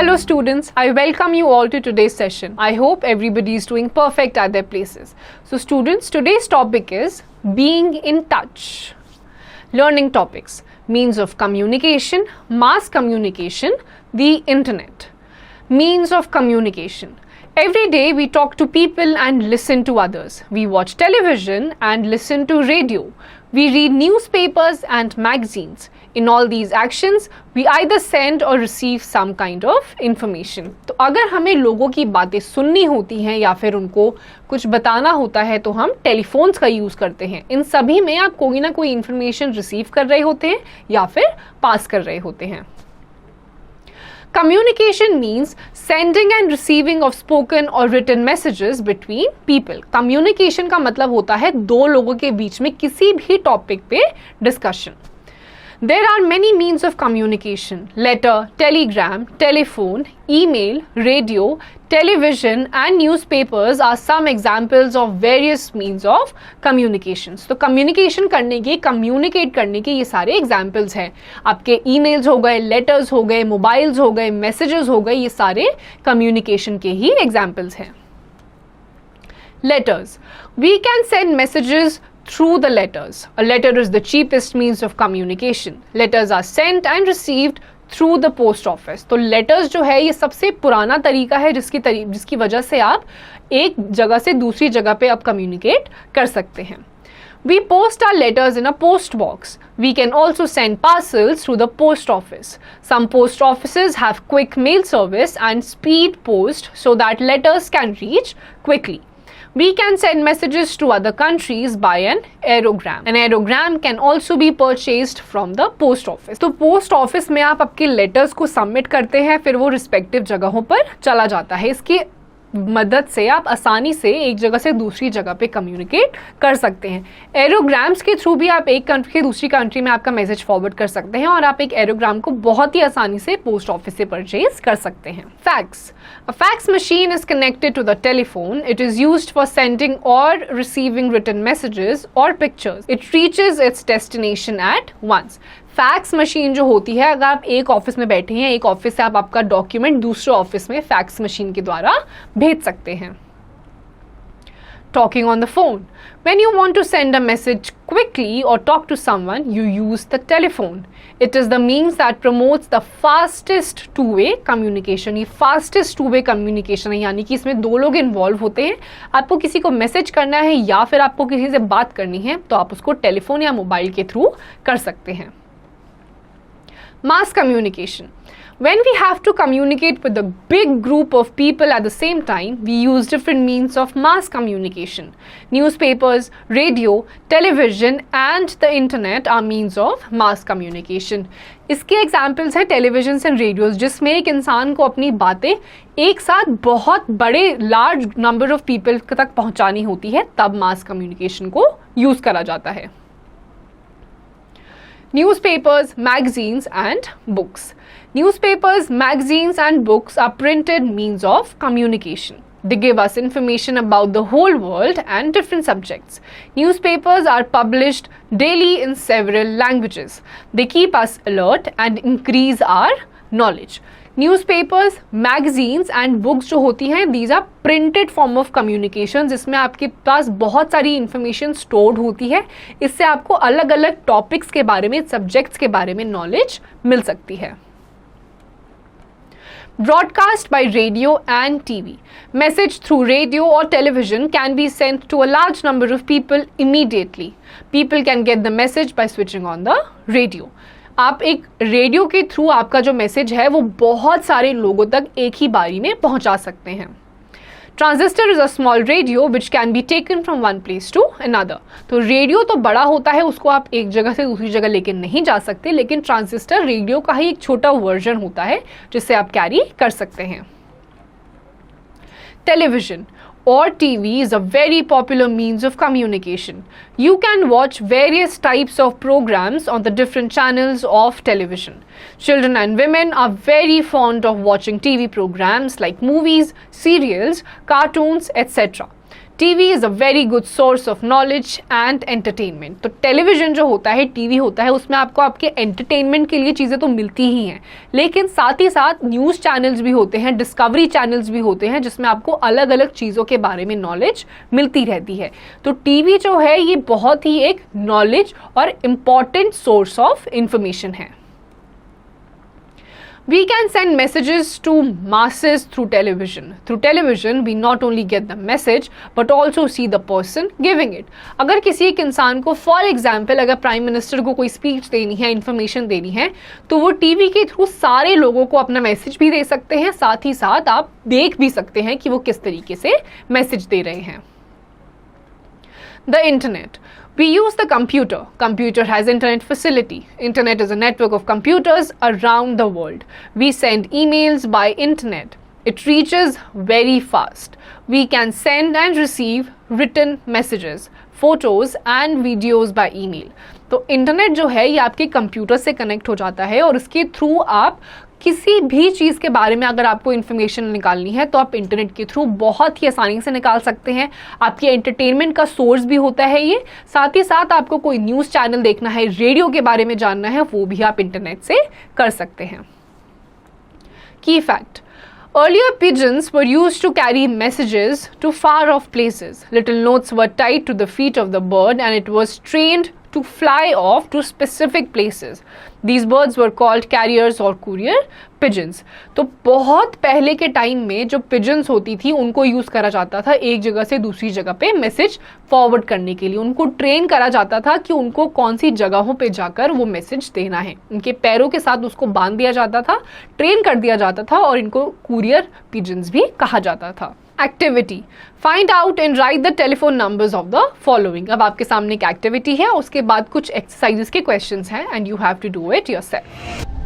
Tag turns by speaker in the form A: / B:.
A: Hello students, I welcome you all to today's session. I hope everybody is doing perfect at their places. So students, today's topic is being in touch. Learning topics, means of communication, mass communication, the internet. Means of communication. Every day we talk to people and listen to others. We watch television and listen to radio. We read newspapers and magazines. In all these actions, we either send or receive some kind of information. तो अगर हमें लोगों की बातें सुननी होती हैं या फिर उनको कुछ बताना होता है तो हम टेलीफोन्स का यूज़ करते हैं. इन सभी में आप कोई ना कोई इन्फॉर्मेशन रिसीव कर रहे होते हैं या फिर पास कर रहे होते हैं. Communication means sending and receiving of spoken or written messages between people. Communication का मतलब होता है दो लोगों के बीच में किसी भी टॉपिक पे discussion. There are many means of communication: letter, telegram, telephone, email, radio, television and newspapers are some examples of various means of communications. तो communication करने के, communicate करने के ये सारे examples हैं. आपके emails हो गए, letters हो गए, mobiles हो गए, messages हो गए, ये सारे communication के ही examples हैं. Letters. We can send messages through the letters. A letter is the cheapest means of communication. Letters are sent and received through the post office. तो letters जो है ये सबसे पुराना तरीका है जिसकी वजह से आप एक जगह से दूसरी जगह पे आप communicate कर सकते हैं. We post our letters in a post box. We can also send parcels through the post office. Some post offices have quick mail service and speed post so that letters can reach quickly. We can send messages to other countries by an aerogram. An aerogram can also be purchased from the post office. तो post office में आप आपके letters को submit करते हैं, फिर वो respective जगहों पर चला जाता है. इसकी मदद से आप आसानी से एक जगह से दूसरी जगह पे कम्युनिकेट कर सकते हैं. एरोग्राम्स के थ्रू भी आप एक कंट्री से दूसरी कंट्री में आपका मैसेज फॉरवर्ड कर सकते हैं और आप एक एरोग्राम को बहुत ही आसानी से पोस्ट ऑफिस से परचेज कर सकते हैं. Fax. A fax machine is connected to the telephone. It is used for sending or receiving written messages or pictures. It reaches its destination at once. Fax machine जो होती है, अगर आप एक ऑफिस में बैठे हैं, एक ऑफिस से आप आपका डॉक्यूमेंट दूसरे ऑफिस में फैक्स मशीन के द्वारा भेज सकते हैं. Talking on the phone. When you want to send a message quickly or talk to someone, you use the telephone. It is the means that promotes the fastest two-way communication. ये fastest two-way communication है, यानी कि इसमें दो लोग involve होते हैं. आपको किसी को मैसेज करना है या फिर आपको किसी से बात करनी है तो आप उसको टेलीफोन या मोबाइल के थ्रू कर सकते हैं. Mass communication. When we have to communicate with a big group of people at the same time, we use different means of mass communication. Newspapers, radio, television and the internet are means of mass communication. इसके examples हैं televisions and radios, जिसमें एक इंसान को अपनी बातें एक साथ बहुत बड़े large number of people तक पहुंचानी होती है, तब mass communication को use करा जाता है. Newspapers, magazines and books. Newspapers, magazines and books are printed means of communication. They give us information about the whole world and different subjects. Newspapers are published daily in several languages. They keep us alert and increase our knowledge. Newspapers, magazines and books जो होती हैं, these are printed form of communication, जिसमें आपके पास बहुत सारी information stored होती है. इससे आपको अलग अलग टॉपिक्स के बारे में, सब्जेक्ट्स के बारे में नॉलेज मिल सकती है. Broadcast by radio and TV. Message through radio or television can be sent to a large number of people immediately. People can get the message by switching on the radio. आप एक radio के through आपका जो message है वो बहुत सारे लोगों तक एक ही बारी में पहुंचा सकते हैं. Transistor is a small radio which can be taken from one place to another. तो रेडियो तो बड़ा होता है, उसको आप एक जगह से दूसरी जगह लेके नहीं जा सकते, लेकिन ट्रांजिस्टर रेडियो का ही एक छोटा वर्जन होता है जिससे आप कैरी कर सकते हैं. Television or TV is a very popular means of communication. You can watch various types of programs on the different channels of television. Children and women are very fond of watching TV programs like movies, serials, cartoons, etc. TV is a very good source of knowledge and entertainment. तो television जो होता है, TV होता है, उसमें आपको आपके entertainment के लिए चीज़ें तो मिलती ही हैं, लेकिन साथ ही साथ न्यूज़ चैनल्स भी होते हैं, डिस्कवरी चैनल्स भी होते हैं, जिसमें आपको अलग अलग चीज़ों के बारे में नॉलेज मिलती रहती है। तो टीवी जो है ये बहुत ही एक नॉलेज और इम्पॉर्टेंट सोर्स ऑफ इंफॉर्मेशन है। We can send messages to masses through television. Through television, we not only get the message but also see the person giving it. अगर किसी एक इंसान को, फॉर एग्जाम्पल अगर प्राइम मिनिस्टर को कोई speech देनी है, इंफॉर्मेशन देनी है, तो वो टीवी के थ्रू सारे लोगों को अपना मैसेज भी दे सकते हैं, साथ ही साथ आप देख भी सकते हैं कि वो किस तरीके से मैसेज दे रहे हैं। The internet. We use the computer. Computer has internet facility. Internet is a network of computers around the world. We send emails by internet. It reaches very fast. We can send and receive written messages, photos and videos by email. तो internet जो है ये आपके computer से connect हो जाता है और इसके थ्रू आप किसी भी चीज़ के बारे में अगर आपको इन्फॉर्मेशन निकालनी है तो आप इंटरनेट के थ्रू बहुत ही आसानी से निकाल सकते हैं। आपके एंटरटेनमेंट का सोर्स भी होता है ये, साथ ही साथ आपको कोई न्यूज़ चैनल देखना है, रेडियो के बारे में जानना है, वो भी आप इंटरनेट से कर सकते हैं। की fact: Earlier pigeons were used to carry messages to far off places. Little notes were tied to the feet of the bird and it was trained to fly off to specific places. These birds were called carriers or courier pigeons. तो बहुत पहले के time में जो pigeons होती थी उनको use करा जाता था एक जगह से दूसरी जगह पे मैसेज फॉरवर्ड करने के लिए। उनको ट्रेन करा जाता था कि उनको कौन सी जगहों पे जाकर वो मैसेज देना है। उनके पैरों के साथ उसको बांध दिया जाता था, ट्रेन कर दिया जाता था और इनको कुरियर पिजन्स भी कहा जाता था। Activity: find out and right the telephone numbers of the following. अब आपके सामने एक एक्टिविटी है, उसके बाद कुछ एक्सरसाइजेस के क्वेश्चंस हैं and you have to do it yourself.